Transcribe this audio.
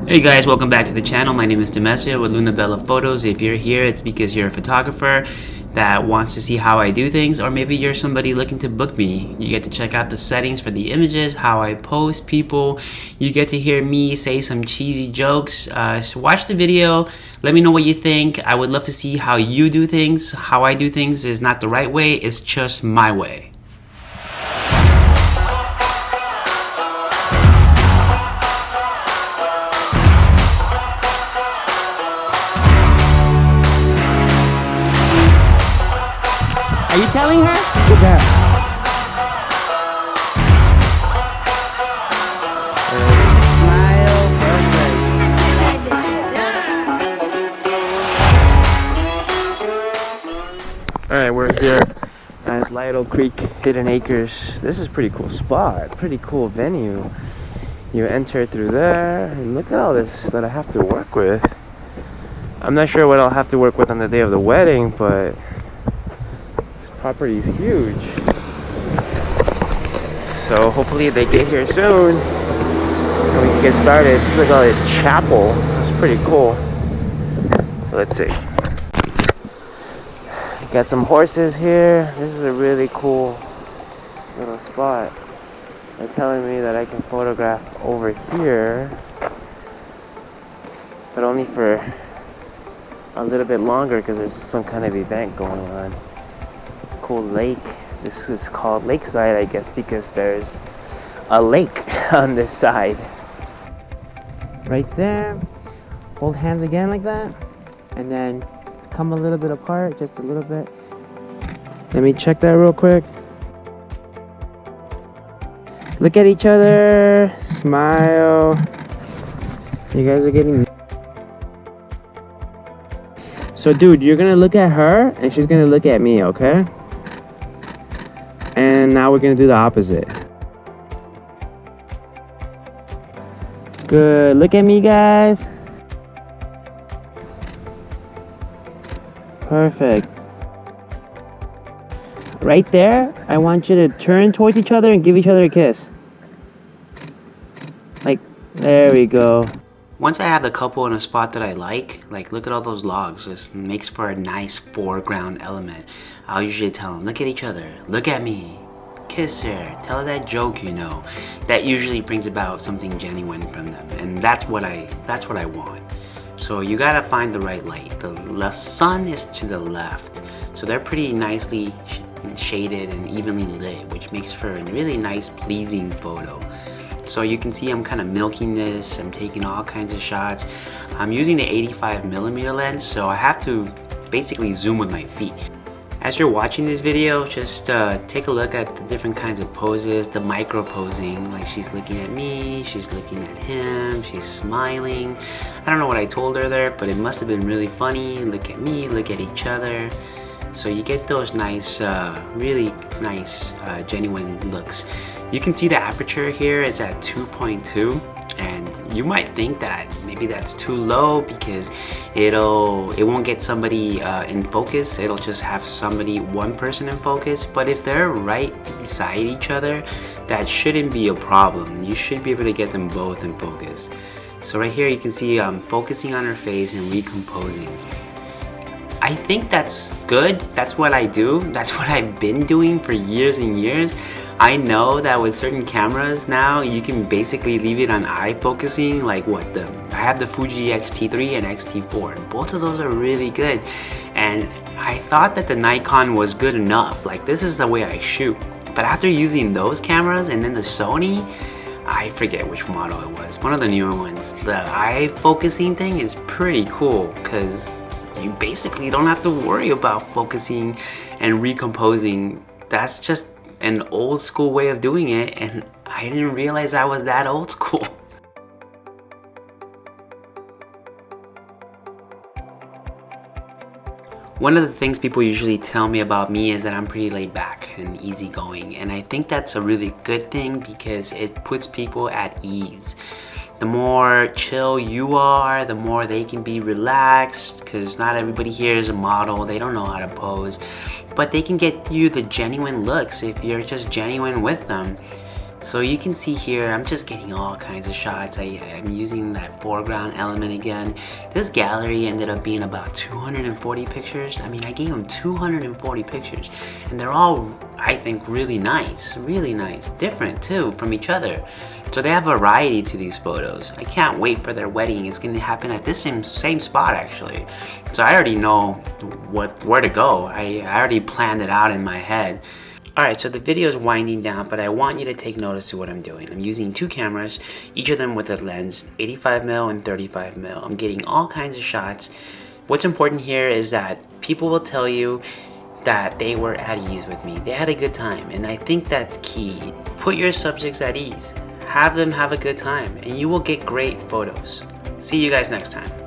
Hey guys, welcome back to the channel. My name is Demesia with Luna Bella Photos. If you're here, it's because you're a photographer that wants to see how I do things, or maybe you're somebody looking to book me. You get to check out the settings for the images, how I pose people. You get to hear me say some cheesy jokes. So watch the video. Let me know what you think. I would love to see how you do things. How I do things is not the right way. It's just my way. Are you telling her? Look at that. Smile, perfect. Alright, we're here at Lido Creek Hidden Acres. This is a pretty cool spot, pretty cool venue. You enter through there, and look at all this that I have to work with. I'm not sure what I'll have to work with on the day of the wedding, but property is huge, so hopefully they get here soon and we can get started. This is like a chapel. It's pretty cool. So let's see. Got some horses here. This is a really cool little spot. They're telling me that I can photograph over here, but only for a little bit longer because there's some kind of event going on. Cool lake. This is called Lakeside, I guess, because there's a lake on this side. Right there. Hold hands again like that, and then come a little bit apart, just a little bit. Let me check that real quick. Look at each other. Smile. You guys are getting. So, dude, you're gonna look at her, and she's gonna look at me, okay? And now we're gonna do the opposite. Good. Look at me, guys. Perfect. Right there, I want you to turn towards each other and give each other a kiss. Like, there we go. Once I have the couple in a spot that I like look at all those logs. This makes for a nice foreground element. I'll usually tell them, look at each other, look at me, kiss her, tell her that joke you know. That usually brings about something genuine from them, and that's what I want. So you gotta find the right light. The sun is to the left, so they're pretty nicely shaded and evenly lit, which makes for a really nice, pleasing photo. So you can see I'm kind of milking this. I'm taking all kinds of shots. I'm using the 85mm lens, so I have to basically zoom with my feet. As you're watching this video, just take a look at the different kinds of poses, the micro posing, like she's looking at me, she's looking at him, she's smiling. I don't know what I told her there, but it must have been really funny. Look at me, look at each other. So you get those nice, really nice, genuine looks. You can see the aperture here, it's at 2.2, and you might think that maybe that's too low because it won't get somebody in focus. It'll just have one person in focus. But if they're right beside each other, that shouldn't be a problem. You should be able to get them both in focus. So right here you can see I'm focusing on her face and recomposing. I think that's good. That's what I do. That's what I've been doing for years and years. I know that with certain cameras now, you can basically leave it on eye focusing. Like I have the Fuji X-T3 and X-T4. Both of those are really good. And I thought that the Nikon was good enough. Like, this is the way I shoot. But after using those cameras and then the Sony, I forget which model it was. One of the newer ones. The eye focusing thing is pretty cool because you basically don't have to worry about focusing and recomposing. That's just an old school way of doing it, and I didn't realize I was that old school. One of the things people usually tell me about me is that I'm pretty laid back and easygoing, and I think that's a really good thing because it puts people at ease. The more chill you are, the more they can be relaxed, because not everybody here is a model. They don't know how to pose, but they can get you the genuine looks if you're just genuine with them. So you can see here, I'm just getting all kinds of shots. I'm using that foreground element again. This gallery ended up being about 240 pictures. I mean, I gave them 240 pictures, and they're all, I think, really nice, different too from each other. So they have variety to these photos. I can't wait for their wedding. It's gonna happen at this same spot actually. So I already know where to go. I already planned it out in my head. Alright, so the video is winding down, but I want you to take notice to what I'm doing. I'm using two cameras, each of them with a lens, 85mm and 35mm. I'm getting all kinds of shots. What's important here is that people will tell you that they were at ease with me. They had a good time, and I think that's key. Put your subjects at ease. Have them have a good time, and you will get great photos. See you guys next time.